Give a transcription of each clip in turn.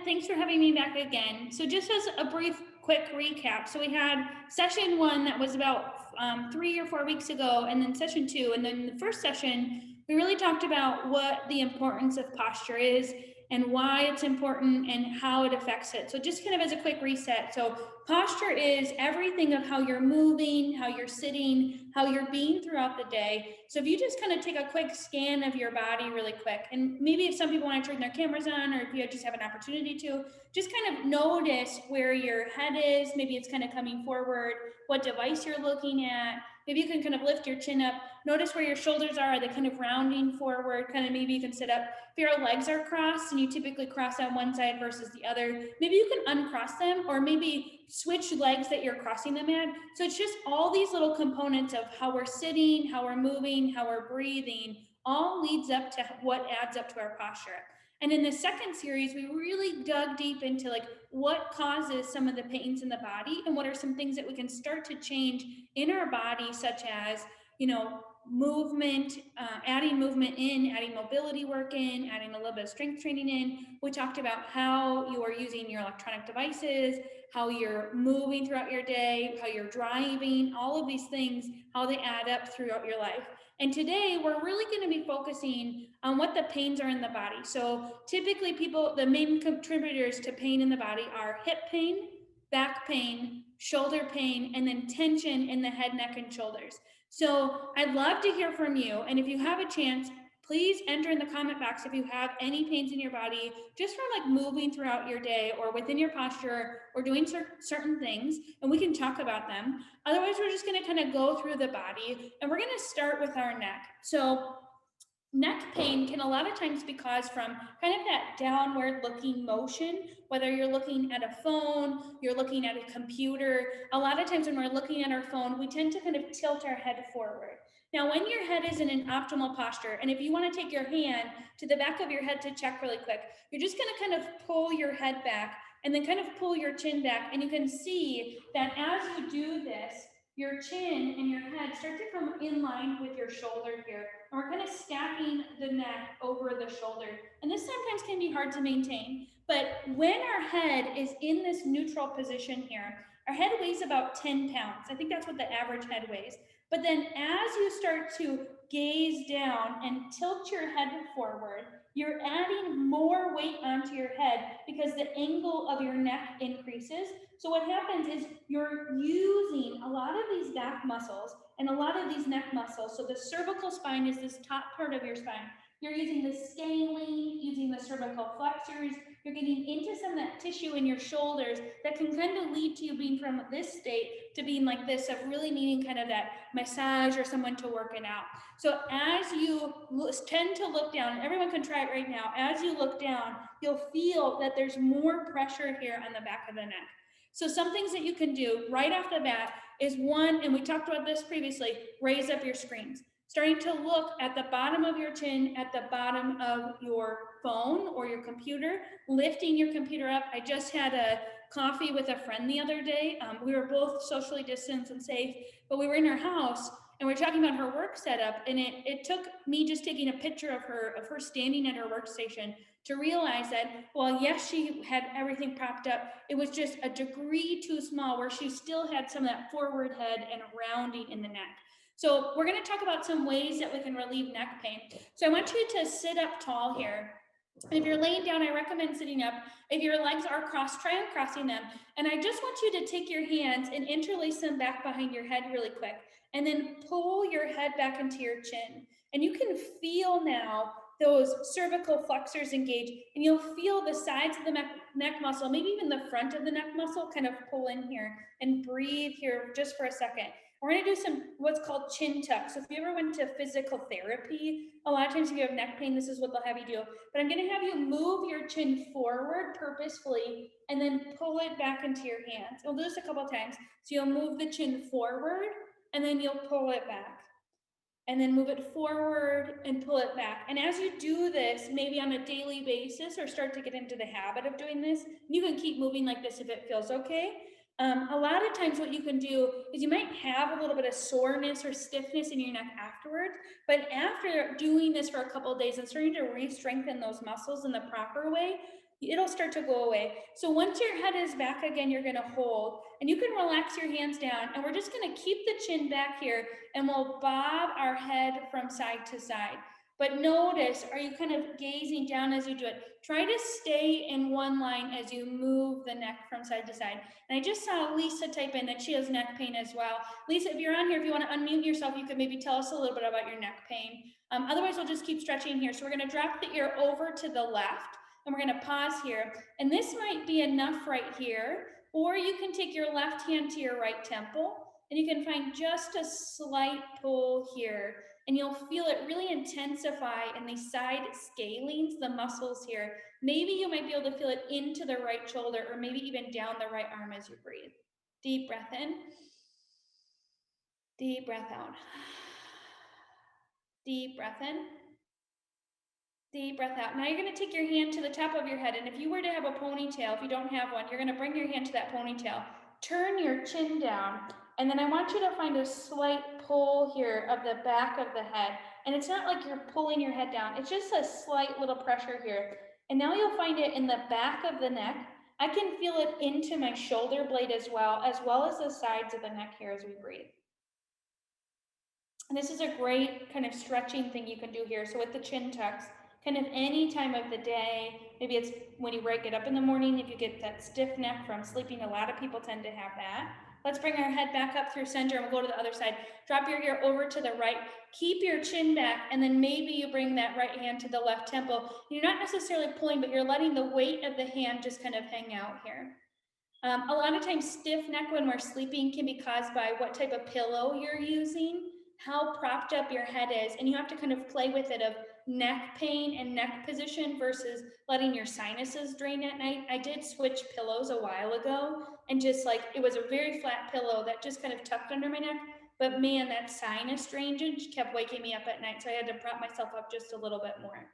Thanks for having me back again. So just as a brief, quick recap. So we had session one that was about 3 or 4 weeks ago, and then session two. And then the first session, we really talked about what the importance of posture is and why it's important and how it affects it. So just kind of as a quick reset. So posture is everything of how you're moving, how you're sitting, how you're being throughout the day. So if you just kind of take a quick scan of your body really quick, and maybe if some people want to turn their cameras on, or if you just have an opportunity to, just kind of notice where your head is. Maybe it's kind of coming forward, what device you're looking at. Maybe you can kind of lift your chin up. Notice where your shoulders are they kind of rounding forward? Kind of maybe you can sit up. If your legs are crossed and you typically cross on one side versus the other, maybe you can uncross them, or maybe switch legs that you're crossing them at. So it's just all these little components of how we're sitting, how we're moving, how we're breathing, all leads up to what adds up to our posture. And in the second series, we really dug deep into like what causes some of the pains in the body and what are some things that we can start to change in our body, such as, movement, adding movement in, adding mobility work in, adding a little bit of strength training in. We talked about how you are using your electronic devices, how you're moving throughout your day, how you're driving, all of these things, how they add up throughout your life. And today we're really going to be focusing on what the pains are in the body. So typically the main contributors to pain in the body are hip pain, back pain, shoulder pain, and then tension in the head, neck, and shoulders. So I'd love to hear from you. And if you have a chance, please enter in the comment box if you have any pains in your body, just from like moving throughout your day or within your posture or doing certain things, and we can talk about them. Otherwise, we're just going to kind of go through the body, and we're going to start with our neck. So neck pain can a lot of times be caused from kind of that downward looking motion, whether you're looking at a phone, you're looking at a computer. A lot of times when we're looking at our phone, we tend to kind of tilt our head forward. Now, when your head is in an optimal posture, and if you want to take your hand to the back of your head to check really quick, you're just going to kind of pull your head back and then kind of pull your chin back. And you can see that as you do this, your chin and your head start to come in line with your shoulder here. And we're kind of stacking the neck over the shoulder. And this sometimes can be hard to maintain. But when our head is in this neutral position here, our head weighs about 10 pounds. I think that's what the average head weighs. But then as you start to gaze down and tilt your head forward, you're adding more weight onto your head because the angle of your neck increases. So what happens is you're using a lot of these back muscles and a lot of these neck muscles. So the cervical spine is this top part of your spine. You're using the scalene, using the cervical flexors. You're getting into some of that tissue in your shoulders that can kind of lead to you being from this state to being like this, of really needing kind of that massage or someone to work it out. So as you tend to look down, and everyone can try it right now, as you look down, you'll feel that there's more pressure here on the back of the neck. So some things that you can do right off the bat is one, and we talked about this previously, raise up your screens. Starting to look at the bottom of your chin, at the bottom of your phone or your computer, lifting your computer up. I just had a coffee with a friend the other day. We were both socially distanced and safe, but we were in her house and we were talking about her work setup. And it took me just taking a picture of her standing at her workstation to realize that, well, yes, she had everything propped up. It was just a degree too small where she still had some of that forward head and rounding in the neck. So we're going to talk about some ways that we can relieve neck pain. So I want you to sit up tall here. And if you're laying down, I recommend sitting up. If your legs are crossed, try uncrossing them. And I just want you to take your hands and interlace them back behind your head really quick. And then pull your head back into your chin. And you can feel now those cervical flexors engage, and you'll feel the sides of the neck muscle, maybe even the front of the neck muscle kind of pull in here, and breathe here just for a second. We're going to do some what's called chin tucks. So if you ever went to physical therapy, a lot of times if you have neck pain, this is what they'll have you do. But I'm going to have you move your chin forward purposefully and then pull it back into your hands. We'll do this a couple of times. So you'll move the chin forward and then you'll pull it back. And then move it forward and pull it back. And as you do this, maybe on a daily basis, or start to get into the habit of doing this, you can keep moving like this if it feels okay. A lot of times what you can do is you might have a little bit of soreness or stiffness in your neck afterwards, but after doing this for a couple of days and starting to re-strengthen those muscles in the proper way, it'll start to go away. So once your head is back again, you're gonna hold, and you can relax your hands down, and we're just gonna keep the chin back here, and we'll bob our head from side to side. But notice, are you kind of gazing down as you do it? Try to stay in one line as you move the neck from side to side. And I just saw Lisa type in that she has neck pain as well. Lisa, if you're on here, if you want to unmute yourself, you could maybe tell us a little bit about your neck pain. Otherwise, we'll just keep stretching here. So we're going to drop the ear over to the left, and we're going to pause here. And this might be enough right here, or you can take your left hand to your right temple, and you can find just a slight pull here, and you'll feel it really intensify in the side scalenes, the muscles here. Maybe you might be able to feel it into the right shoulder, or maybe even down the right arm as you breathe. Deep breath in. Deep breath out. Deep breath in. Deep breath out. Now you're going to take your hand to the top of your head, and if you were to have a ponytail, if you don't have one, you're going to bring your hand to that ponytail. Turn your chin down, and then I want you to find a slight pull here of the back of the head. And it's not like you're pulling your head down. It's just a slight little pressure here. And now you'll find it in the back of the neck. I can feel it into my shoulder blade as well as the sides of the neck here as we breathe. And this is a great kind of stretching thing you can do here. So with the chin tucks, kind of any time of the day, maybe it's when you get up in the morning, if you get that stiff neck from sleeping, a lot of people tend to have that. Let's bring our head back up through center, and we'll go to the other side. Drop your ear over to the right, keep your chin back, and then maybe you bring that right hand to the left temple. You're not necessarily pulling, but you're letting the weight of the hand just kind of hang out here. A lot of times stiff neck when we're sleeping can be caused by what type of pillow you're using, how propped up your head is, and you have to kind of play with it of neck pain and neck position versus letting your sinuses drain at night. I did switch pillows a while ago, and just like, it was a very flat pillow that just kind of tucked under my neck, but man, that sinus drainage kept waking me up at night, so I had to prop myself up just a little bit more.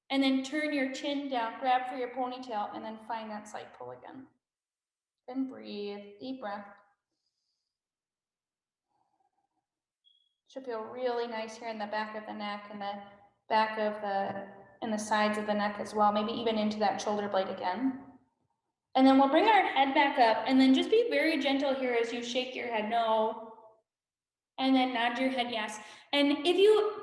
And then turn your chin down, grab for your ponytail, and then find that slight pull again. And breathe, deep breath. Should feel really nice here in the back of the neck and the back of and the sides of the neck as well, maybe even into that shoulder blade again. And then we'll bring our head back up, and then just be very gentle here as you shake your head no, and then nod your head yes. And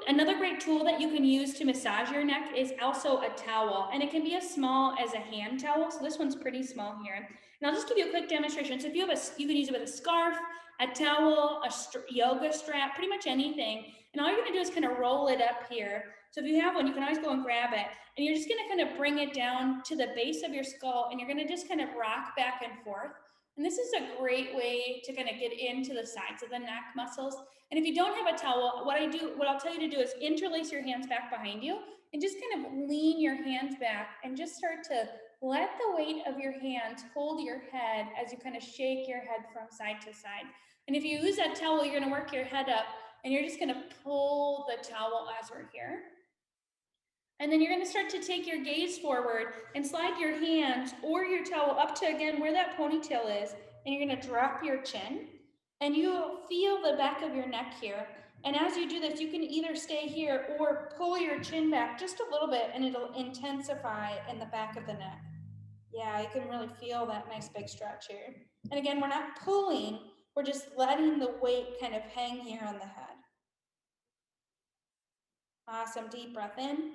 another great tool that you can use to massage your neck is also a towel, and it can be as small as a hand towel. So this one's pretty small here. And I'll just give you a quick demonstration. So if you can use it with a scarf, a towel, a yoga strap, pretty much anything. And all you're gonna do is kind of roll it up here. So if you have one, you can always go and grab it. And you're just gonna kind of bring it down to the base of your skull, and you're gonna just kind of rock back and forth. And this is a great way to kind of get into the sides of the neck muscles. And if you don't have a towel, what I'll tell you to do is interlace your hands back behind you and just kind of lean your hands back and just start to let the weight of your hands hold your head as you kind of shake your head from side to side. And if you use that towel, you're going to work your head up, and you're just going to pull the towel as we're here. And then you're going to start to take your gaze forward and slide your hands or your towel up to, again, where that ponytail is. And you're going to drop your chin, and you feel the back of your neck here. And as you do this, you can either stay here or pull your chin back just a little bit, and it'll intensify in the back of the neck. Yeah, you can really feel that nice big stretch here. And again, we're not pulling, we're just letting the weight kind of hang here on the head. Awesome, deep breath in.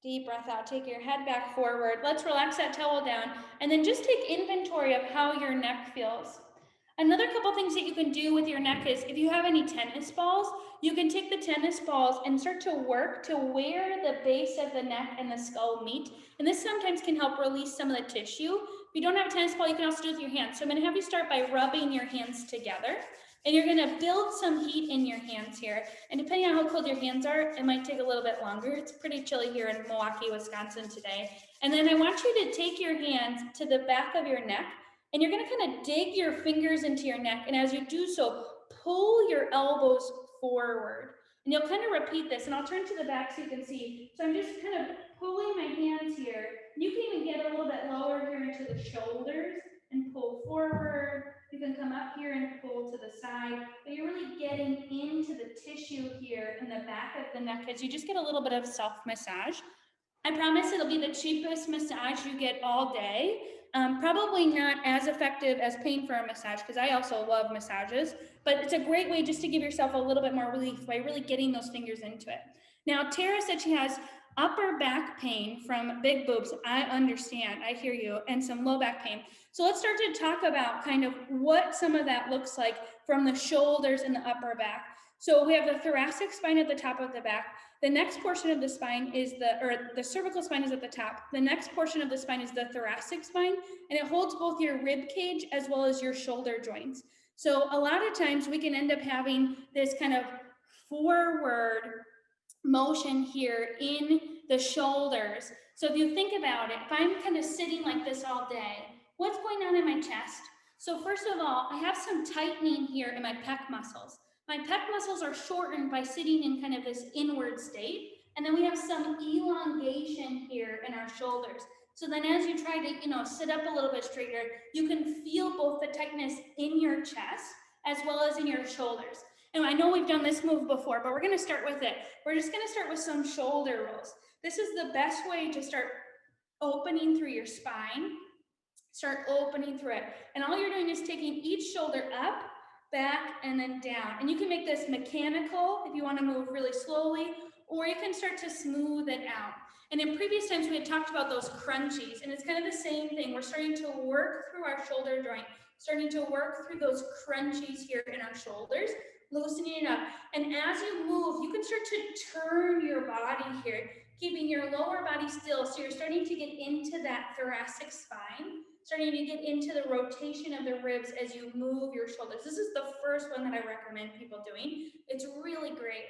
Deep breath out, take your head back forward. Let's relax that towel down, and then just take inventory of how your neck feels. Another couple things that you can do with your neck is, if you have any tennis balls, you can take the tennis balls and start to work to where the base of the neck and the skull meet. And this sometimes can help release some of the tissue. If you don't have a tennis ball, you can also do it with your hands. So I'm gonna have you start by rubbing your hands together. And you're gonna build some heat in your hands here. And depending on how cold your hands are, it might take a little bit longer. It's pretty chilly here in Milwaukee, Wisconsin today. And then I want you to take your hands to the back of your neck, and you're gonna kind of dig your fingers into your neck. And as you do so, pull your elbows forward. And you'll kind of repeat this, and I'll turn to the back so you can see. So I'm just kind of pulling my hands here. You can even get a little bit lower here into the shoulders and pull forward. You can come up here and pull to the side, but you're really getting into the tissue here in the back of the neck as you just get a little bit of self-massage. I promise it'll be the cheapest massage you get all day. Probably not as effective as paying for a massage, because I also love massages, but it's a great way just to give yourself a little bit more relief by really getting those fingers into it. Now, Tara said she has upper back pain from big boobs. I understand, I hear you, and some low back pain. So let's start to talk about kind of what some of that looks like from the shoulders and the upper back. So we have the thoracic spine at the top of the back. The next portion of the spine is the cervical spine is at the top. The next portion of the spine is the thoracic spine, and it holds both your rib cage as well as your shoulder joints. So a lot of times we can end up having this kind of forward motion here in the shoulders. So if you think about it, if I'm kind of sitting like this all day, what's going on in my chest? So first of all, I have some tightening here in my pec muscles. My pec muscles are shortened by sitting in kind of this inward state. And then we have some elongation here in our shoulders. So then as you try to, sit up a little bit straighter, you can feel both the tightness in your chest as well as in your shoulders. And I know we've done this move before, but we're gonna start with it. We're just gonna start with some shoulder rolls. This is the best way to start opening through your spine. Start opening through it. And all you're doing is taking each shoulder up, back, and then down. And you can make this mechanical if you want to move really slowly, or you can start to smooth it out. And in previous times, we had talked about those crunchies, and it's kind of the same thing. We're starting to work through our shoulder joint, starting to work through those crunchies here in our shoulders, loosening it up. And as you move, you can start to turn your body here, keeping your lower body still. So you're starting to get into that thoracic spine, starting to get into the rotation of the ribs as you move your shoulders. This is the first one that I recommend people doing. It's really great.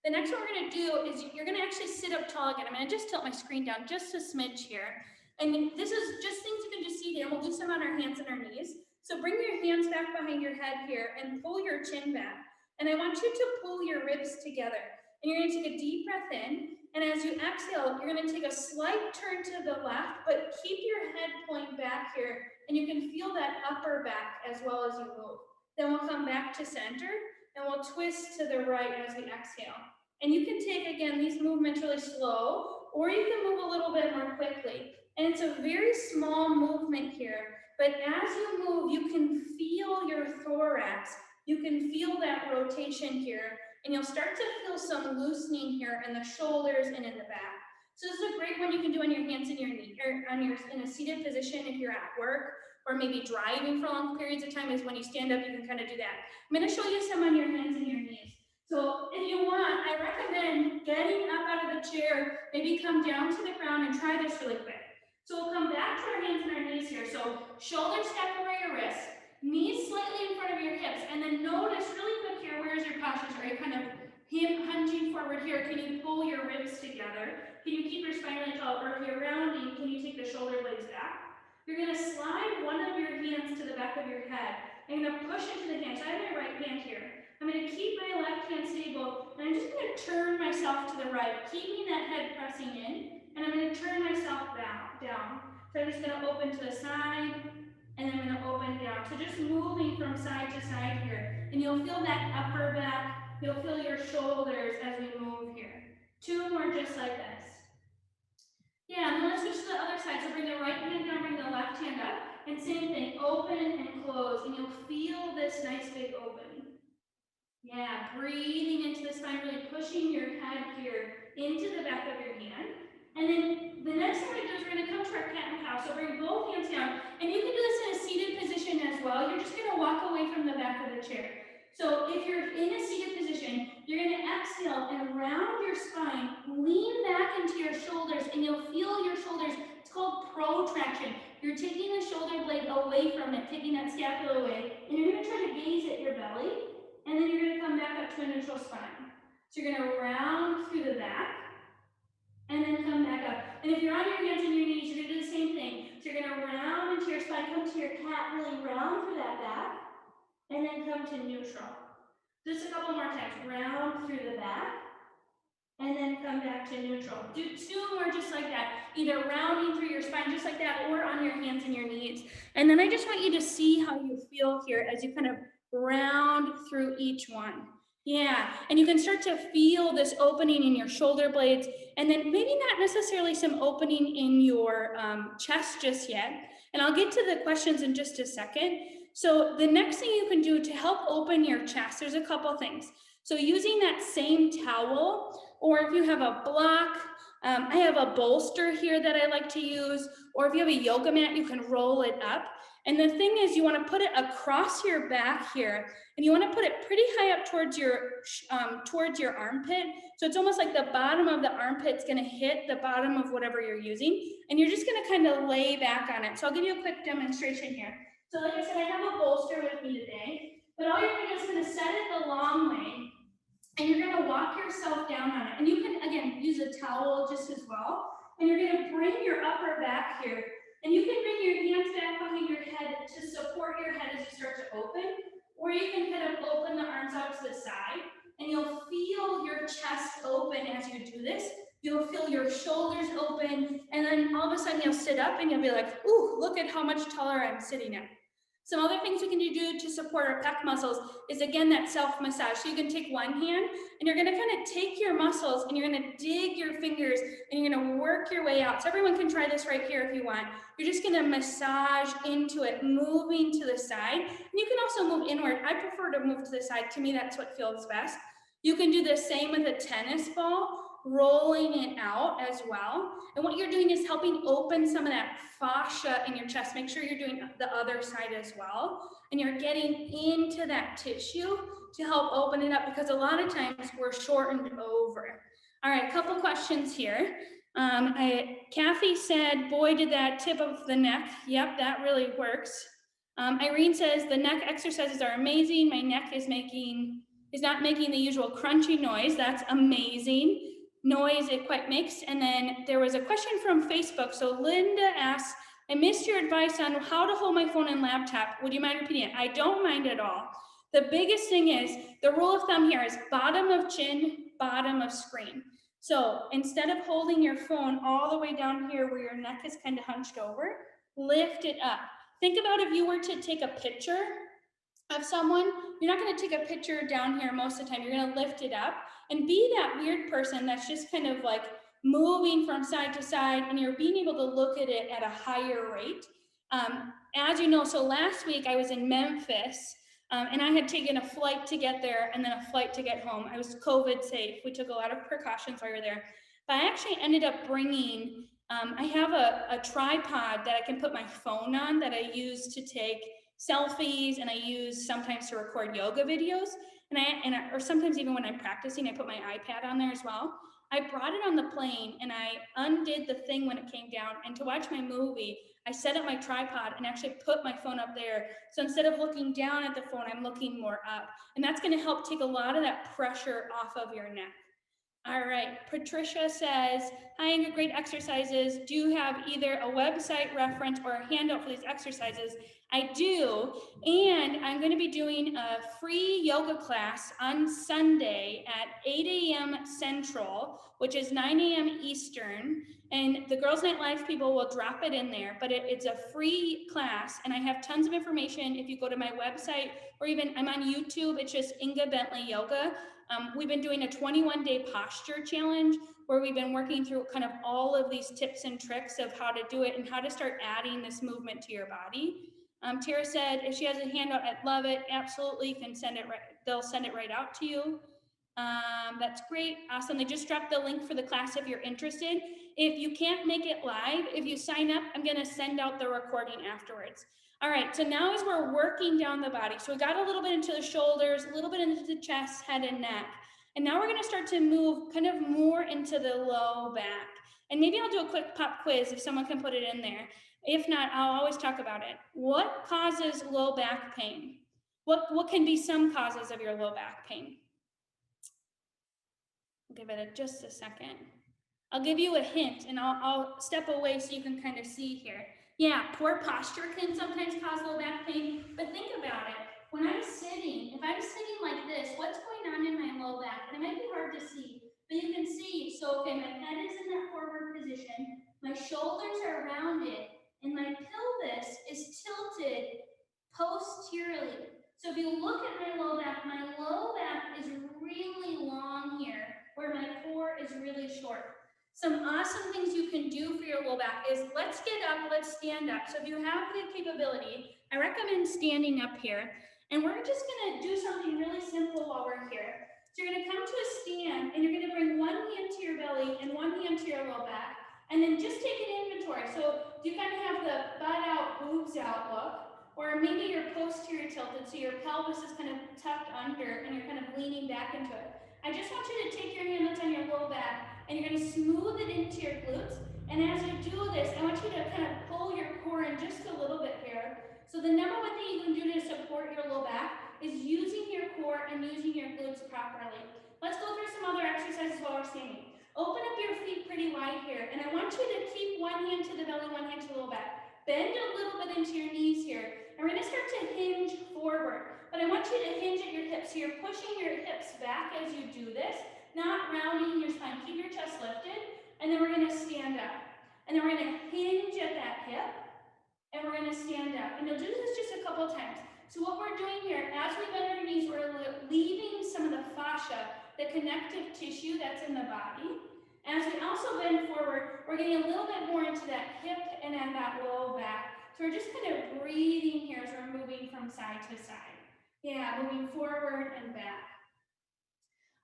The next one we're gonna do is you're gonna actually sit up tall again. I'm gonna just tilt my screen down just a smidge here. And this is just things you can just see here. We'll do some on our hands and our knees. So bring your hands back behind your head here and pull your chin back. And I want you to pull your ribs together. And you're gonna take a deep breath in. And as you exhale, you're gonna take a slight turn to the left, but keep your head point back here. And you can feel that upper back as well as you move. Then we'll come back to center and we'll twist to the right as we exhale. And you can take, again, these movements really slow, or you can move a little bit more quickly. And it's a very small movement here, but as you move, you can feel your thorax. You can feel that rotation here, and you'll start to feel some loosening here in the shoulders and in the back. So this is a great one you can do on your hands and your knees, or in a seated position if you're at work, or maybe driving for long periods of time. Is when you stand up, you can kind of do that. I'm going to show you some on your hands and your knees. So if you want, I recommend getting up out of the chair, maybe come down to the ground and try this really quick. So we'll come back to our hands and our knees here. So shoulders stacked over your wrists, knees slightly in front of your hips, and then notice really quick here, where's your postures? Are you kind of hinging forward here? Can you pull your ribs together? Can you keep your spine really tall? Or if you're rounding, can you take the shoulder blades back? You're gonna slide one of your hands to the back of your head. I'm gonna push into the hand. So I have my right hand here. I'm gonna keep my left hand stable, and I'm just gonna turn myself to the right, keeping that head pressing in, and I'm gonna turn myself down. So I'm just gonna open to the side, and then I'm gonna open down. So just moving from side to side here. And you'll feel that upper back, you'll feel your shoulders as we move here. Two more just like this. Yeah, and then let's switch to the other side. So bring the right hand down, bring the left hand up, and same thing, open and close, and you'll feel this nice big opening. Yeah, breathing into the spine, really pushing your head here into the back of your hand. And then the next thing we're gonna do is we're gonna come to our cat and cow. So bring both hands down, and you can do this in a seated position as well. You're just gonna walk away from the back of the chair. So if you're in a seated position, you're gonna exhale and round your spine, lean back into your shoulders, and you'll feel your shoulders. It's called protraction. You're taking the shoulder blade away from it, taking that scapula away, and you're gonna try to gaze at your belly. And then you're going to come back up to a neutral spine. So you're going to round through the back and then come back up. And if you're on your hands and your knees, you're going to do the same thing. So you're going to round into your spine, come to your cat, really round through that back, and then come to neutral. Just a couple more times. Round through the back and then come back to neutral. Do two more just like that, either rounding through your spine just like that or on your hands and your knees. And then I just want you to see how you feel here as you kind of round through each one. Yeah, and you can start to feel this opening in your shoulder blades, and then maybe not necessarily some opening in your chest just yet. And I'll get to the questions in just a second. So the next thing you can do to help open your chest, there's a couple things. So using that same towel, or if you have a block, I have a bolster here that I like to use, or if you have a yoga mat, you can roll it up. And the thing is, you want to put it across your back here, and you want to put it pretty high up towards your armpit. So it's almost like the bottom of the armpit's going to hit the bottom of whatever you're using, and you're just going to kind of lay back on it. So I'll give you a quick demonstration here. So like I said, I have a bolster with me today, but all you're going to do is going to set it the long way, and you're going to walk yourself down on it. And you can, again, use a towel just as well. And you're going to bring your upper back here, and you can bring your hands back behind your head to support your head as you start to open. Or you can kind of open the arms out to the side, and you'll feel your chest open as you do this. You'll feel your shoulders open, and then all of a sudden you'll sit up and you'll be like, ooh, look at how much taller I'm sitting at. Some other things we can do to support our pec muscles is, again, that self-massage. So you can take one hand, and you're gonna kind of take your muscles, and you're gonna dig your fingers, and you're gonna work your way out. So everyone can try this right here if you want. You're just gonna massage into it, moving to the side. And you can also move inward. I prefer to move to the side. To me, that's what feels best. You can do the same with a tennis ball, rolling it out as well. And what you're doing is helping open some of that fascia in your chest. Make sure you're doing the other side as well. And you're getting into that tissue to help open it up, because a lot of times we're shortened over. All right, a couple questions here. Kathy said, boy, did that tip of the neck. Yep, that really works. Irene says, the neck exercises are amazing. My neck is not making the usual crunchy noise. That's amazing. Noise it quite makes. And then there was a question from Facebook. So Linda asks, I missed your advice on how to hold my phone and laptop. Would you mind repeating it? I don't mind at all. The biggest thing is, the rule of thumb here is bottom of chin, bottom of screen. So instead of holding your phone all the way down here where your neck is kind of hunched over, lift it up. Think about if you were to take a picture of someone, you're not going to take a picture down here most of the time. You're going to lift it up and be that weird person that's just kind of like moving from side to side, and you're being able to look at it at a higher rate. As you know, so last week I was in Memphis, and I had taken a flight to get there and then a flight to get home. I was COVID safe. We took a lot of precautions while we were there. But I actually ended up bringing, I have a tripod that I can put my phone on that I use to take selfies, and I use sometimes to record yoga videos, or sometimes even when I'm practicing, I put my iPad on there as well. I brought it on the plane, and I undid the thing when it came down, and to watch my movie, I set up my tripod and actually put my phone up there. So instead of looking down at the phone, I'm looking more up, and that's going to help take a lot of that pressure off of your neck. All right, Patricia says, hi, Ingrid, great exercises. Do you have either a website reference or a handout for these exercises? I do, and I'm going to be doing a free yoga class on Sunday at 8 a.m. Central, which is 9 a.m. Eastern, and the Girls Night Live people will drop it in there, but it's a free class, and I have tons of information if you go to my website, or even I'm on YouTube. It's just Inga Bentley Yoga. We've been doing a 21-day posture challenge where we've been working through kind of all of these tips and tricks of how to do it and how to start adding this movement to your body. Tara said, if she has a handout, I'd love it. Absolutely, you can send it right, they'll send it right out to you. That's great, awesome. They just dropped the link for the class if you're interested. If you can't make it live, if you sign up, I'm gonna send out the recording afterwards. All right, so now as we're working down the body, so we got a little bit into the shoulders, a little bit into the chest, head, and neck. And now we're gonna start to move kind of more into the low back. And maybe I'll do a quick pop quiz if someone can put it in there. If not, I'll always talk about it. What causes low back pain? What can be some causes of your low back pain? I'll give it just a second. I'll give you a hint, and I'll step away so you can kind of see here. Yeah, poor posture can sometimes cause low back pain, but think about it. When I'm sitting, if I'm sitting like this, what's going on in my low back? It might be hard to see, but you can see. So, okay, my head is in that forward position, my shoulders are rounded, and my pelvis is tilted posteriorly. So if you look at my low back is really long here, where my core is really short. Some awesome things you can do for your low back is let's get up, let's stand up. So if you have the capability, I recommend standing up here. And we're just gonna do something really simple while we're here. So you're gonna come to a stand and you're gonna bring one hand to your belly and one hand to your low back. And then just take an inventory. So you kind of have the butt out, boobs out look. Or maybe you're posterior tilted, so your pelvis is kind of tucked under and you're kind of leaning back into it. I just want you to take your hand that's on your low back and you're going to smooth it into your glutes. And as you do this, I want you to kind of pull your core in just a little bit here. So the number one thing you can do to support your low back is using your core and using your glutes properly. Let's go through some other exercises while we're standing. Open up your feet pretty wide here, and I want you to keep one hand to the belly, one hand to the low back. Bend a little bit into your knees here. And we're going to start to hinge forward, but I want you to hinge at your hips. So you're pushing your hips back as you do this, not rounding your spine. Keep your chest lifted, and then we're going to stand up. And then we're going to hinge at that hip, and we're going to stand up. And you'll do this just a couple times. So what we're doing here, as we bend our knees, we're leaving some of the fascia, the connective tissue that's in the body. And as we also bend forward, we're getting a little bit more into that hip and then that low back. So we're just kind of breathing here as we're moving from side to side. Yeah, moving forward and back.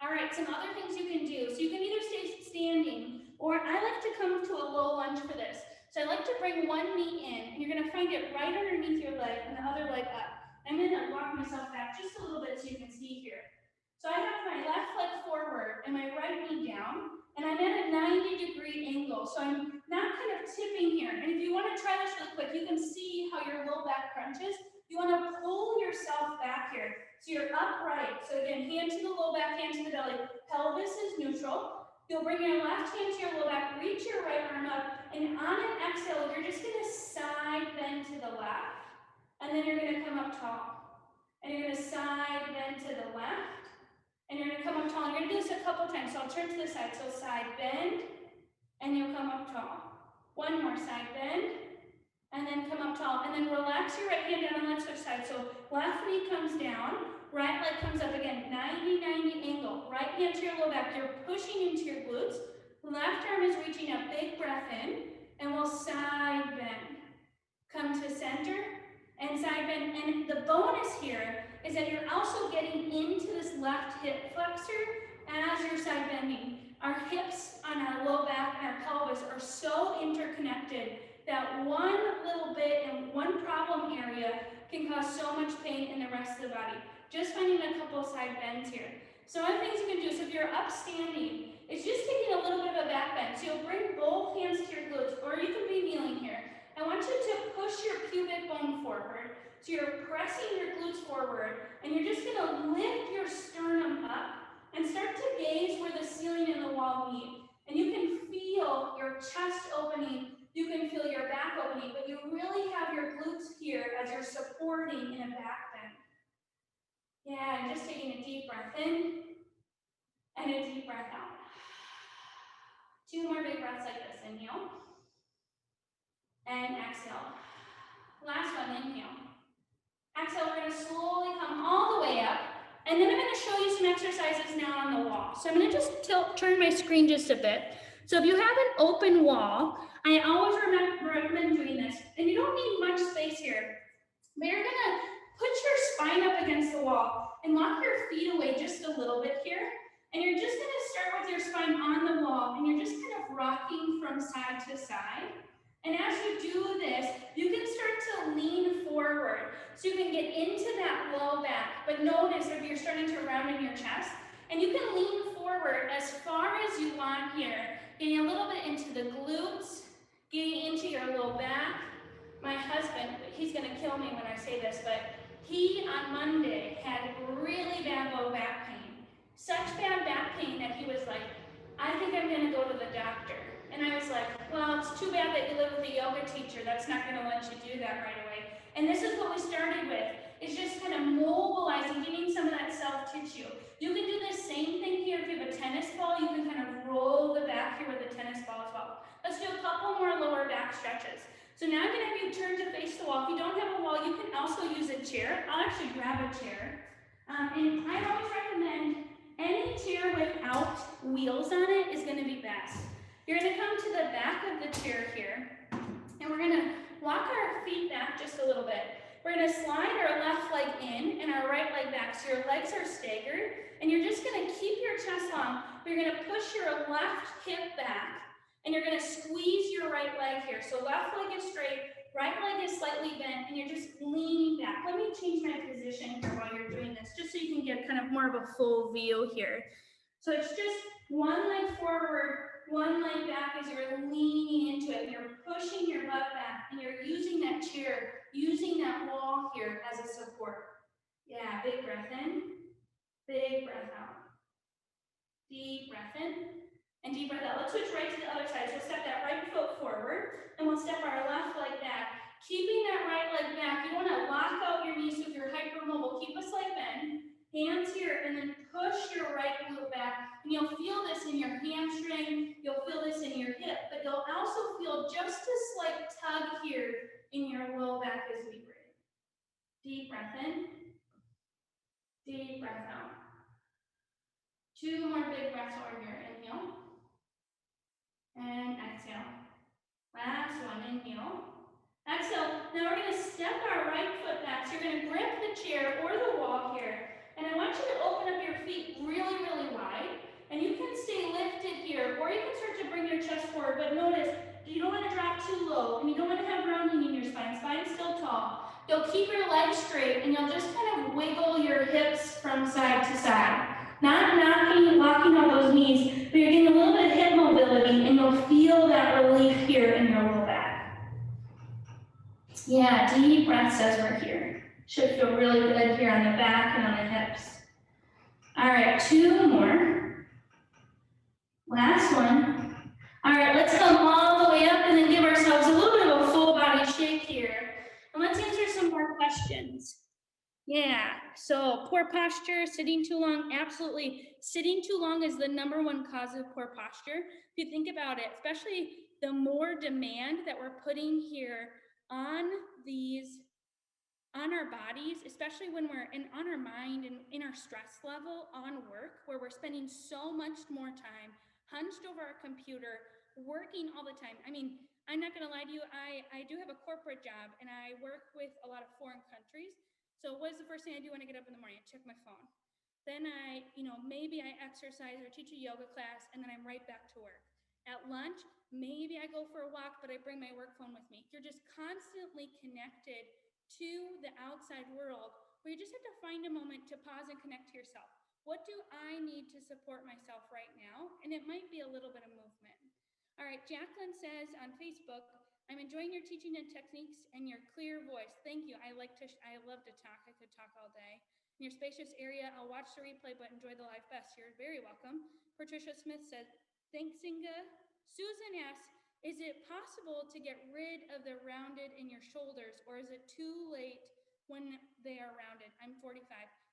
All right, some other things you can do. So you can either stay standing, or I like to come to a low lunge for this. So I like to bring one knee in, and you're gonna find it right underneath your leg and the other leg up. I'm gonna walk myself back just a little bit so you can see here. So I have my left leg forward and my right knee down, and I'm at a 90-degree angle. So I'm not kind of tipping here. And if you want to try this really quick, you can see how your low back crunches. You want to pull yourself back here. So you're upright. So again, hand to the low back, hand to the belly. Pelvis is neutral. You'll bring your left hand to your low back, reach your right arm up, and on an exhale, you're just going to side bend to the left, and then you're going to come up tall. And you're going to side bend to the left, and you're going to come up tall. And you're going to do this a couple times. So I'll turn to the side. So side bend, and you'll come up tall. One more, side bend, and then come up tall. And then relax your right hand down on that switch side. So left knee comes down, right leg comes up again, 90-90 angle. Right hand to your low back. You're pushing into your glutes. Left arm is reaching up. Big breath in, and we'll side bend. Come to center and side bend. And the bonus here is that you're also getting into this left hip flexor as you're side bending. Our hips on our low back and our pelvis are so interconnected that one little bit in one problem area can cause so much pain in the rest of the body. Just finding a couple side bends here. So other things you can do, so if you're upstanding, it's just taking a little bit of a back bend. So you'll bring both hands to your glutes, or you can be kneeling here. I want you to push your pubic bone forward. So you're pressing your glutes forward, and you're just gonna lift your sternum up and start to gaze where the ceiling and the wall meet. And you can feel your chest opening, you can feel your back opening, but you really have your glutes here as you're supporting in a back bend. Yeah, and just taking a deep breath in and a deep breath out. 2 more big breaths like this. Inhale and exhale. Last one, inhale. Exhale, we're going to slowly come all the way up. And then I'm going to show you some exercises now on the wall. So I'm going to just turn my screen just a bit. So if you have an open wall, I always recommend doing this. And you don't need much space here. But you're going to put your spine up against the wall and lock your feet away just a little bit here. And you're just going to start with your spine on the wall. And you're just kind of rocking from side to side. And as you do this, you can start to lean forward. So you can get into that low back, but notice if you're starting to round in your chest, and you can lean forward as far as you want here, getting a little bit into the glutes, getting into your low back. My husband, he's gonna kill me when I say this, but he on Monday had really bad low back pain. Such bad back pain that he was like, I think I'm gonna go to the doctor. And I was like, well, it's too bad that you live with a yoga teacher. That's not gonna let you do that right away. And this is what we started with, is just kind of mobilizing, getting some of that soft tissue. You can do the same thing here if you have a tennis ball. You can kind of roll the back here with a tennis ball as well. Let's do a couple more lower back stretches. So now I'm gonna have you turn to face the wall. If you don't have a wall, you can also use a chair. I'll actually grab a chair. And I always recommend any chair without wheels on it is gonna be best. You're gonna come to the back of the chair here, and we're gonna walk our feet back just a little bit. We're gonna slide our left leg in and our right leg back, so your legs are staggered, and you're just gonna keep your chest long, but you're gonna push your left hip back, and you're gonna squeeze your right leg here. So left leg is straight, right leg is slightly bent, and you're just leaning back. Let me change my position here while you're doing this, just so you can get kind of more of a full view here. So it's just one leg forward, one leg back as you're leaning into it. You're pushing your butt back, and you're using that chair, using that wall here as a support. Yeah, big breath in, big breath out. Deep breath in, and deep breath out. Let's switch right to the other side. So step that right foot forward, and we'll step our left leg back. Keeping that right leg back, you want to lock out your knees. So if you're hypermobile, keep a slight bend. Hands here, and then push your right glute back. And you'll feel this in your hamstring. You'll feel this in your hip, but you'll also feel just a slight tug here in your low back as we breathe. Deep breath in. Deep breath out. 2 more big breaths over here. Inhale. And exhale. Last one, inhale. Exhale. Now we're going to step our right foot back. So you're going to grip the chair or the wall here. And I want you to open up your feet really, really wide. And you can stay lifted here, or you can start to bring your chest forward. But notice, you don't want to drop too low, and you don't want to have rounding in your spine. Spine's still tall. You'll keep your legs straight, and you'll just kind of wiggle your hips from side to side. Not locking out those knees, but you're getting a little bit of hip mobility, and you'll feel that relief here in your low back. Yeah, deep breaths as we're here. Should feel really good here on the back and on the hips. All right, 2 more. Last one. All right, let's come all the way up and then give ourselves a little bit of a full body shake here. And let's answer some more questions. Yeah, so poor posture, sitting too long, absolutely. Sitting too long is the #1 cause of poor posture. If you think about it, especially the more demand that we're putting here on our bodies, especially when we're on our mind and in our stress level on work, where we're spending so much more time hunched over our computer, working all the time. I mean, I'm not gonna lie to you, I do have a corporate job and I work with a lot of foreign countries. So what is the first thing I do when I get up in the morning? I check my phone. Then maybe I exercise or teach a yoga class, and then I'm right back to work. At lunch, maybe I go for a walk, but I bring my work phone with me. You're just constantly connected to the outside world, where you just have to find a moment to pause and connect to yourself. What do I need to support myself right now? And it might be a little bit of movement. All right, Jacqueline says on Facebook, I'm enjoying your teaching and techniques and your clear voice. Thank you. I love to talk. I could talk all day. In your spacious area, I'll watch the replay, but enjoy the live best. You're very welcome. Patricia Smith says, thanks, Inga. Susan asks, is it possible to get rid of the rounded in your shoulders, or is it too late when they are rounded? I'm 45.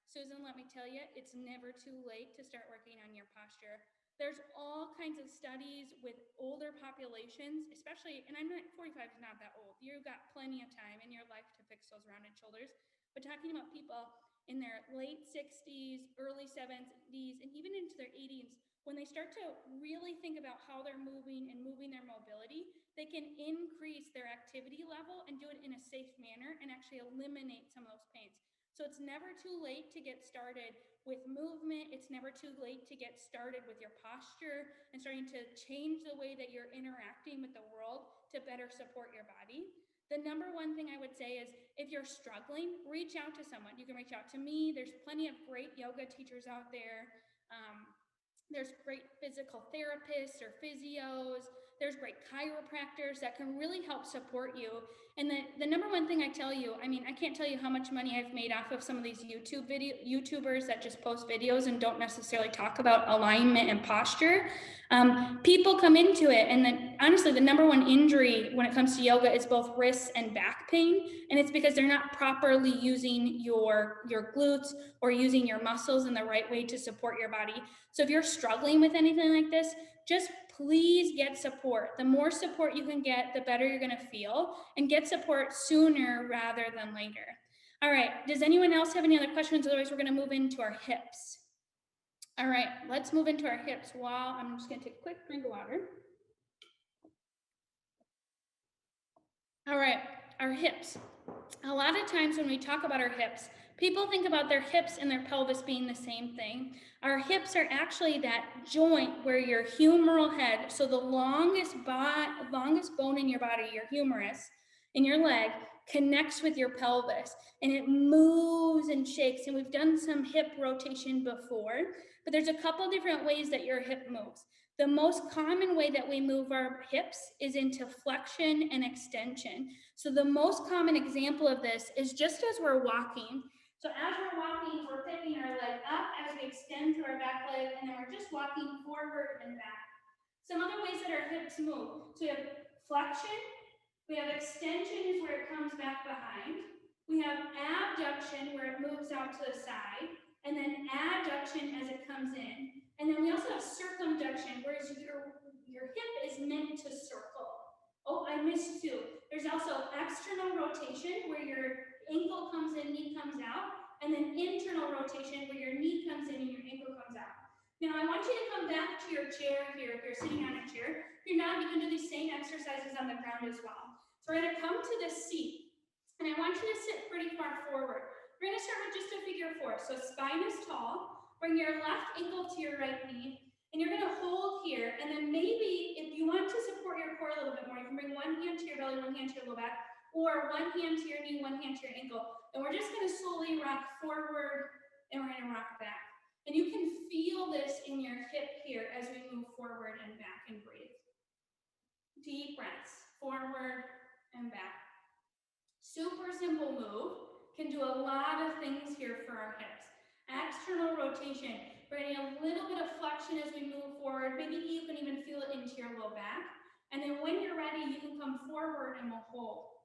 Susan, let me tell you, it's never too late to start working on your posture. There's all kinds of studies with older populations, especially, and 45 is not that old. You've got plenty of time in your life to fix those rounded shoulders. But talking about people in their late 60s, early 70s, and even into their 80s, when they start to really think about how they're moving and moving their mobility, they can increase their activity level and do it in a safe manner and actually eliminate some of those pains. So it's never too late to get started with movement. It's never too late to get started with your posture and starting to change the way that you're interacting with the world to better support your body. The #1 thing I would say is, if you're struggling, reach out to someone. You can reach out to me. There's plenty of great yoga teachers out there. There's great physical therapists or physios. There's great chiropractors that can really help support you. And the #1 thing I tell you, I mean, I can't tell you how much money I've made off of some of these YouTubers that just post videos and don't necessarily talk about alignment and posture. People come into it, and then honestly, the #1 injury when it comes to yoga is both wrists and back pain. And it's because they're not properly using your glutes or using your muscles in the right way to support your body. So if you're struggling with anything like this, just please get support. The more support you can get, the better you're gonna feel, and get support sooner rather than later. All right, does anyone else have any other questions? Otherwise, we're gonna move into our hips. All right, let's move into our hips. While I'm just gonna take a quick drink of water. All right, our hips. A lot of times when we talk about our hips, people think about their hips and their pelvis being the same thing. Our hips are actually that joint where your humeral head, so the longest bone in your body, your humerus in your leg, connects with your pelvis, and it moves and shakes. And we've done some hip rotation before, but there's a couple different ways that your hip moves. The most common way that we move our hips is into flexion and extension. So the most common example of this is just as we're walking. So as we're walking, we're picking our leg up as we extend to our back leg, and then we're just walking forward and back. Some other ways that our hips move. So we have flexion, we have extension is where it comes back behind. We have abduction where it moves out to the side, and then adduction as it comes in. And then we also have circumduction, whereas your hip is meant to circle. Oh, I missed two. There's also external rotation, where your ankle comes in, knee comes out, and then internal rotation, where your knee comes in and your ankle comes out. Now, I want you to come back to your chair here, if you're sitting on a chair. If you're not, you can do these same exercises on the ground as well. So we're gonna come to this seat, and I want you to sit pretty far forward. We're gonna start with just a figure four. So spine is tall. Bring your left ankle to your right knee, and you're gonna hold here, and then maybe if you want to support your core a little bit more, you can bring one hand to your belly, one hand to your low back, or one hand to your knee, one hand to your ankle. And we're just gonna slowly rock forward, and we're gonna rock back. And you can feel this in your hip here as we move forward and back and breathe. Deep breaths, forward and back. Super simple move, can do a lot of things here for our hips. External rotation, we're getting a little bit of flexion as we move forward. Maybe you can even feel it into your low back. And then when you're ready, you can come forward and we'll hold.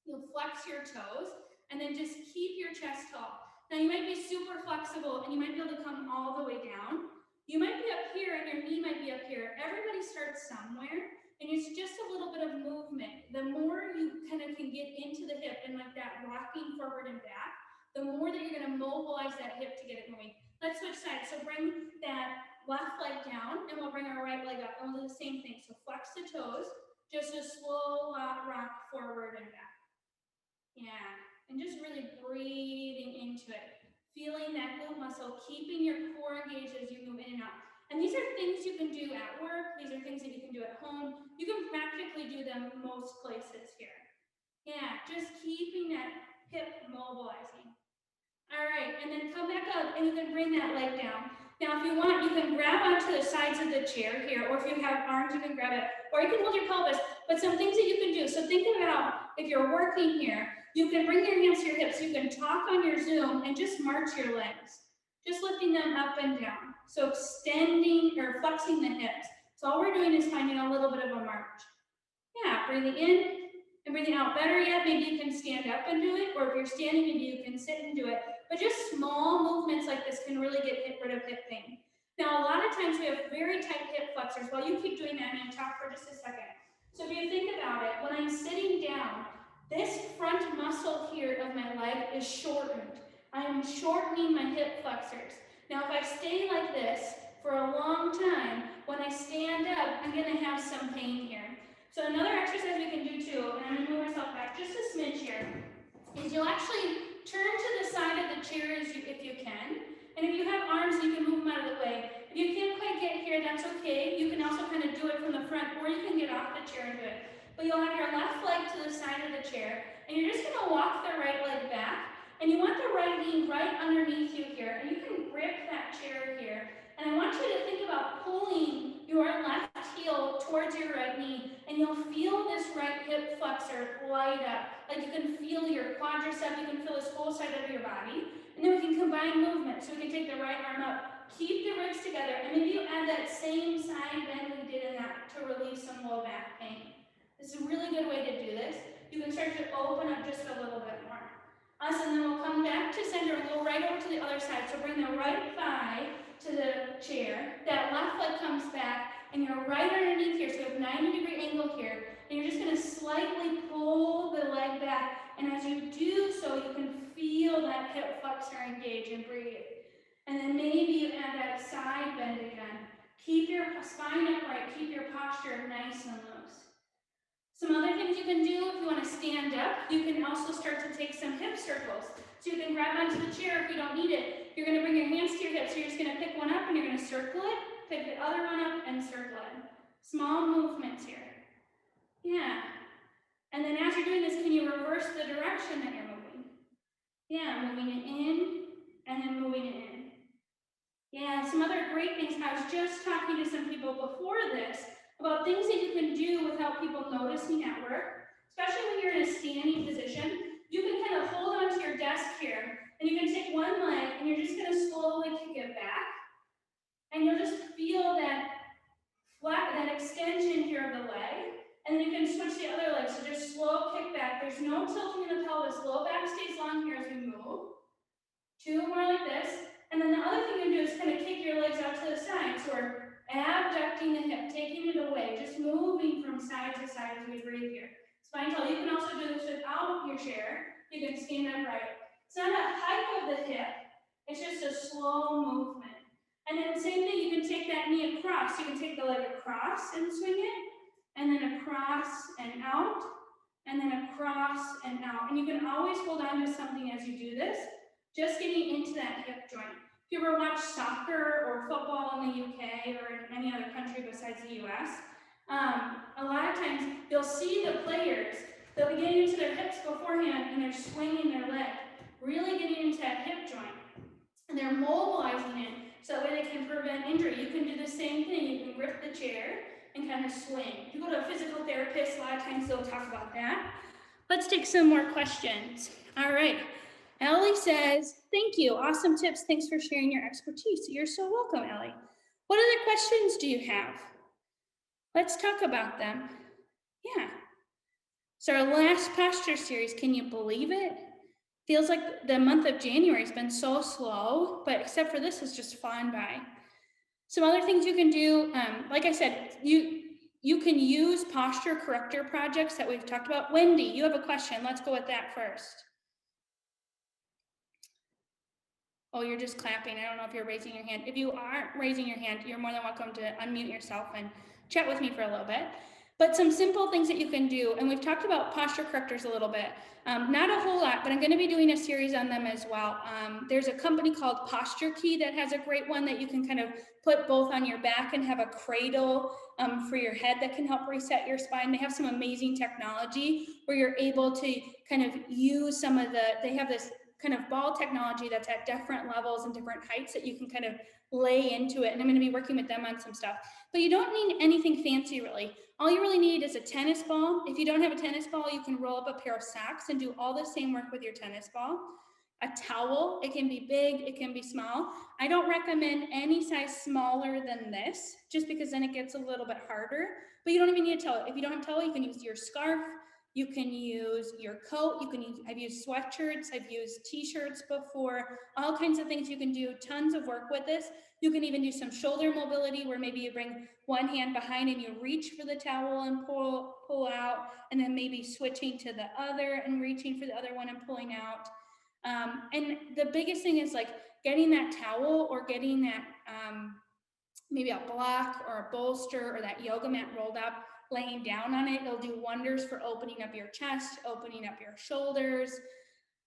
You'll flex your toes and then just keep your chest tall. Now you might be super flexible and you might be able to come all the way down. You might be up here and your knee might be up here. Everybody starts somewhere, and it's just a little bit of movement. The more you kind of can get into the hip and like that rocking forward and back, the more that you're gonna mobilize that hip to get it moving. Let's switch sides. So bring that left leg down and we'll bring our right leg up and we'll do the same thing. So flex the toes, just a slow rock forward and back. Yeah, and just really breathing into it. Feeling that glute muscle, keeping your core engaged as you move in and out. And these are things you can do at work. These are things that you can do at home. You can practically do them most places here. Yeah, just keeping that hip mobilizing. All right, and then come back up and you can bring that leg down. Now, if you want, you can grab onto the sides of the chair here, or if you have arms, you can grab it, or you can hold your pelvis, but some things that you can do. So think about if you're working here, you can bring your hands to your hips, you can talk on your Zoom and just march your legs, just lifting them up and down. So extending or flexing the hips. So all we're doing is finding a little bit of a march. Yeah, breathing in and breathing out. Better yet, maybe you can stand up and do it, or if you're standing, maybe you can sit and do it. But just small movements like this can really get rid of hip pain. Now, a lot of times we have very tight hip flexors. While you keep doing that, I'm going to talk for just a second. So if you think about it, when I'm sitting down, this front muscle here of my leg is shortened. I'm shortening my hip flexors. Now, if I stay like this for a long time, when I stand up, I'm going to have some pain here. So another exercise we can do too, and I'm going to move myself back just a smidge here, is you'll actually turn to the side of the chair if you can. And if you have arms, you can move them out of the way. If you can't quite get here, that's okay. You can also kind of do it from the front, or you can get off the chair and do it. But you'll have your left leg to the side of the chair, and you're just going to walk the right leg back. And you want the right knee right underneath you here, and you can grip that chair here. And I want you to think about pulling your left heel towards your right knee, and you'll feel this right hip flexor light up. Like you can feel your quadricep, you can feel this whole side of your body. And then we can combine movement. So we can take the right arm up, keep the ribs together, and maybe you add that same side bend we did in that to relieve some low back pain. This is a really good way to do this. You can start to open up just a little bit more. Awesome, then we'll come back to center and go right over to the other side. So bring the right thigh to the chair. That left leg comes back. and you're right underneath here, so you have 90-degree angle here, and you're just gonna slightly pull the leg back, and as you do so, you can feel that hip flexor engage and breathe. And then maybe you add that side bend again. Keep your spine upright, keep your posture nice and loose. Some other things you can do if you want to stand up, you can also start to take some hip circles. So you can grab onto the chair if you don't need it. You're going to bring your hands to your hips, so you're just going to pick one up and you're going to circle it, pick the other one up and circle it. Small movements here. Yeah. And then as you're doing this, can you reverse the direction that you're moving? Yeah, moving it in and then moving it in. Yeah, some other great things. I was just talking to some people before this about things that you can do without people noticing at work, especially when you're in a standing position. You can kind of hold onto your desk here, and you can take one leg, and you're just going to slowly kick it back, and you'll just feel that extension here of the leg, and then you can switch the other leg. So just slow kick back. There's no tilting in the pelvis. Low back stays long here as we move. Two more like this. And then the other thing you do is kind of kick your legs out to the side. So we're abducting the hip, taking it away, just moving from side to side as we breathe here. Spine tall. You can also do this without your chair. You can stand upright. It's not a hike of the hip. It's just a slow movement. And then same thing, you can take that knee across. You can take the leg across and swing it, and then across and out, and then across and out. And you can always hold on to something as you do this, just getting into that hip joint. If you ever watch soccer or football in the UK or in any other country besides the US, a lot of times you'll see the players, they'll be getting into their hips beforehand and they're swinging their leg, really getting into that hip joint. And they're mobilizing it so that way they can prevent injury. You can do the same thing. You can grip the chair and kind of swing. If you go to a physical therapist, a lot of times they'll talk about that. Let's take some more questions. All right. Ellie says, thank you. Awesome tips. Thanks for sharing your expertise. You're so welcome, Ellie. What other questions do you have? Let's talk about them. Yeah. So our last posture series, can you believe it? Feels like the month of January has been so slow, but except for this, it's just flown by. Some other things you can do, like I said, you can use posture corrector projects that we've talked about. Wendy, you have a question. Let's go with that first. Oh, you're just clapping. I don't know if you're raising your hand. If you aren't raising your hand, you're more than welcome to unmute yourself and chat with me for a little bit. But some simple things that you can do, and we've talked about posture correctors a little bit. Not a whole lot, but I'm going to be doing a series on them as well. There's a company called Posture Key that has a great one that you can kind of put both on your back and have a cradle for your head that can help reset your spine. They have some amazing technology where you're able to kind of use some of they have this kind of ball technology that's at different levels and different heights that you can kind of lay into it. And I'm going to be working with them on some stuff. But you don't need anything fancy, really. All you really need is a tennis ball. If you don't have a tennis ball, you can roll up a pair of socks and do all the same work with your tennis ball. A towel, it can be big, it can be small. I don't recommend any size smaller than this, just because then it gets a little bit harder. But you don't even need a towel. If you don't have a towel, you can use your scarf. You can use your coat, I've used sweatshirts, I've used t-shirts before, all kinds of things you can do, tons of work with this. You can even do some shoulder mobility where maybe you bring one hand behind and you reach for the towel and pull out, and then maybe switching to the other and reaching for the other one and pulling out. And the biggest thing is like getting that towel or getting that maybe a block or a bolster or that yoga mat rolled up, laying down on it. It'll do wonders for opening up your chest, opening up your shoulders.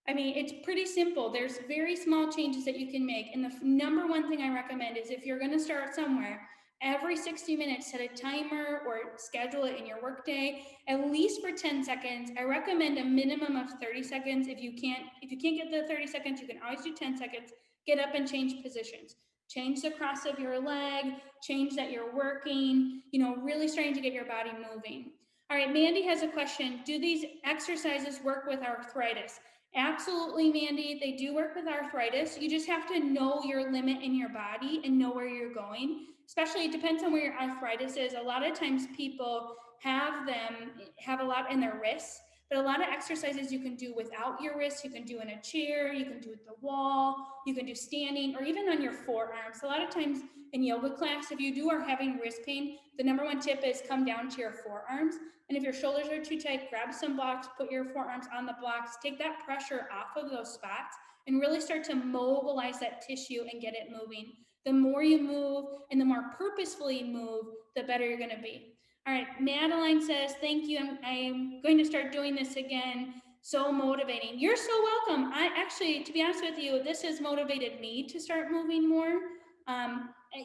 I mean, it's pretty simple. There's very small changes that you can make. And the number one thing I recommend is if you're going to start somewhere, every 60 minutes, set a timer or schedule it in your workday, at least for 10 seconds. I recommend a minimum of 30 seconds. If you can't get the 30 seconds, you can always do 10 seconds. Get up and change positions. Change the cross of your leg, change that you're working, really starting to get your body moving. All right, Mandy has a question. Do these exercises work with arthritis? Absolutely, Mandy, they do work with arthritis. You just have to know your limit in your body and know where you're going. Especially, it depends on where your arthritis is. A lot of times people have a lot in their wrists, but a lot of exercises you can do without your wrists. You can do in a chair, you can do at the wall, you can do standing, or even on your forearms. A lot of times in yoga class, if you are having wrist pain, the number one tip is come down to your forearms. And if your shoulders are too tight, grab some blocks, put your forearms on the blocks, take that pressure off of those spots, and really start to mobilize that tissue and get it moving. The more you move and the more purposefully you move, the better you're gonna be. All right, Madeline says, thank you, I'm going to start doing this again. So motivating. You're so welcome. I actually, to be honest with you, this has motivated me to start moving more.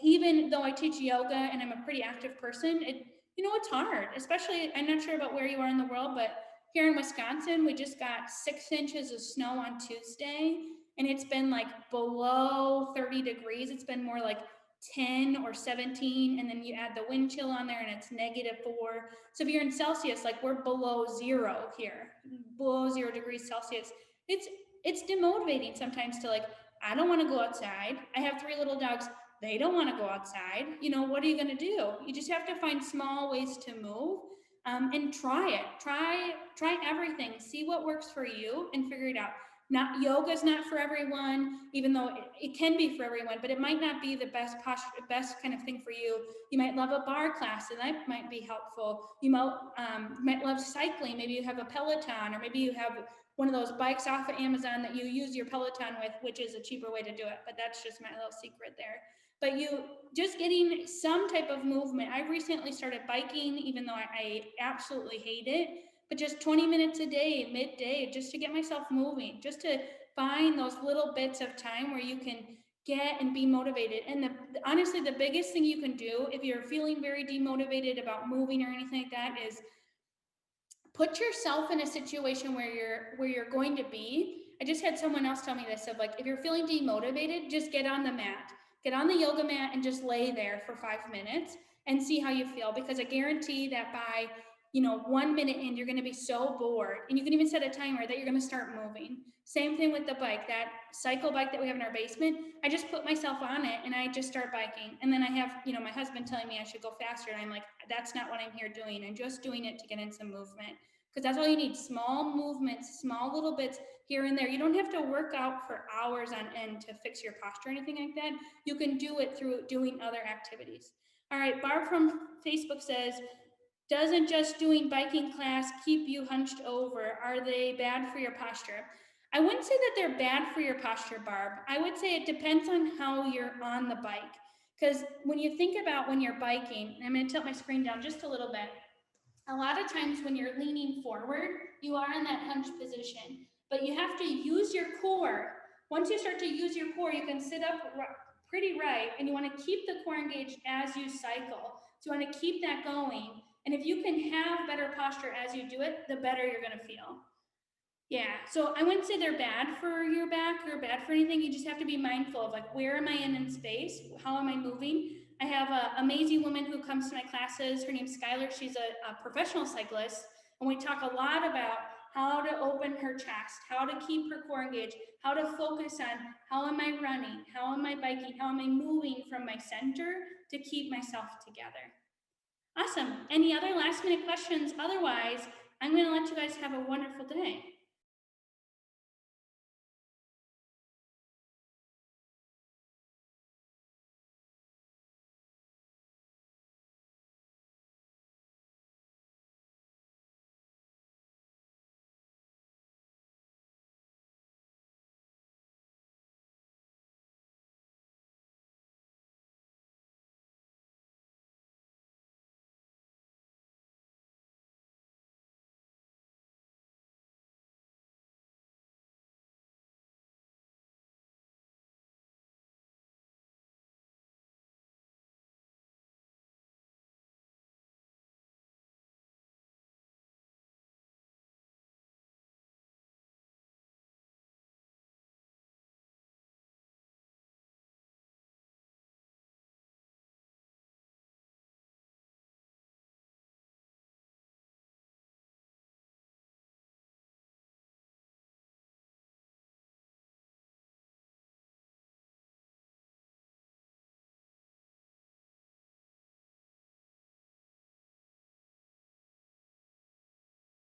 Even though I teach yoga and I'm a pretty active person, it's hard, especially, I'm not sure about where you are in the world, but here in Wisconsin, we just got 6 inches of snow on Tuesday, and it's been like below 30 degrees. It's been more like 10 or 17, and then you add the wind chill on there and it's -4. So if you're in Celsius, like we're below 0 here, below 0 degrees Celsius. It's demotivating sometimes to, like, I don't want to go outside. I have 3 little dogs. They don't want to go outside. What are you going to do? You just have to find small ways to move, and try it. Try everything. See what works for you and figure it out. Yoga's not for everyone, even though it can be for everyone, but it might not be the best best kind of thing for you. You might love a bar class, and that might be helpful. You might love cycling. Maybe you have a Peloton, or maybe you have one of those bikes off of Amazon that you use your Peloton with, which is a cheaper way to do it, but that's just my little secret there. But you just getting some type of movement. I recently started biking, even though I absolutely hate it, but just 20 minutes a day, midday, just to get myself moving, just to find those little bits of time where you can get and be motivated. And honestly, the biggest thing you can do if you're feeling very demotivated about moving or anything like that is put yourself in a situation where you're going to be. I just had someone else tell me this, of like, if you're feeling demotivated, just get on the mat. Get on the yoga mat and just lay there for 5 minutes and see how you feel, because I guarantee that by 1 minute in, you're going to be so bored, and you can even set a timer that you're going to start moving. Same thing with the bike, that cycle bike that we have in our basement. I just put myself on it and I just start biking, and then I have my husband telling me I should go faster, and I'm like, that's not what I'm here doing. I'm just doing it to get in some movement, because that's all you need. Small movements, small little bits here and there. You don't have to work out for hours on end to fix your posture or anything like that. You can do it through doing other activities. All right, Barb from Facebook says, doesn't just doing biking class keep you hunched over? Are they bad for your posture? I wouldn't say that they're bad for your posture, Barb. I would say it depends on how you're on the bike. Because when you think about when you're biking, I'm going to tilt my screen down just a little bit. A lot of times when you're leaning forward, you are in that hunch position, but you have to use your core. Once you start to use your core, you can sit up pretty right, and you want to keep the core engaged as you cycle. So you want to keep that going. And if you can have better posture as you do it, the better you're going to feel. Yeah, so I wouldn't say they're bad for your back or bad for anything. You just have to be mindful of, like, where am I in space? How am I moving? I have an amazing woman who comes to my classes. Her name's Skylar. She's a professional cyclist. And we talk a lot about how to open her chest, how to keep her core engaged, how to focus on how am I running, how am I biking, how am I moving from my center to keep myself together. Awesome. Any other last minute questions? Otherwise, I'm going to let you guys have a wonderful day.